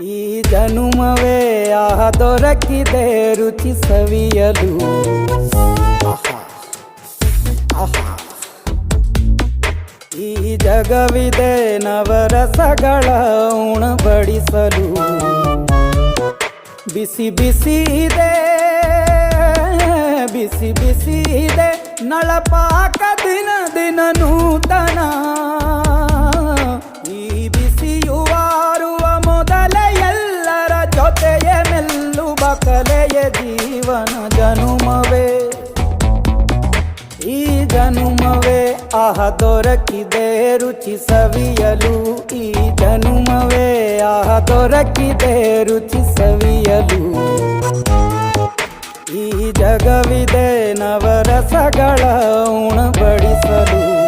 ಈ ಜನುಮವೇ ದೊರಕಿದೆ ರುಚಿ ಸವಿಯಲು. ಆಹಾ, ಆಹಾ. ಈ ಜಗವಿದೆ ನವರಸಗಳ ಉಣಬಡಿಸಲು. ಬಿಸಿ ಬಿಸಿ ಇದೆ, ಬಿಸಿ ಬಿಸಿ ಇದೆ ನಳಪಾಕ ದಿನ ದಿನ ನೂತನ. ಈ ಬಿಸಿಯುವಾರುವ ಮೊದಲೇ ಎಲ್ಲರ ಜೊತೆಯೇ ಮೆಲ್ಲುವ ಕಲೆಯ ಜೀವನ ಜನುಮವೇ. ಈ ಜನುಮವೇ ದೊರಕಿದೆ ರುಚಿ ಸವಿಯಲು. ಈ ಜನುಮವೇ ದೊರಕಿದೆ ರುಚಿ ಸವಿಯಲು. ಈ ಜಗವಿದೆ ನವರಸಗಳ ಉಣಬಡಿಸಲು.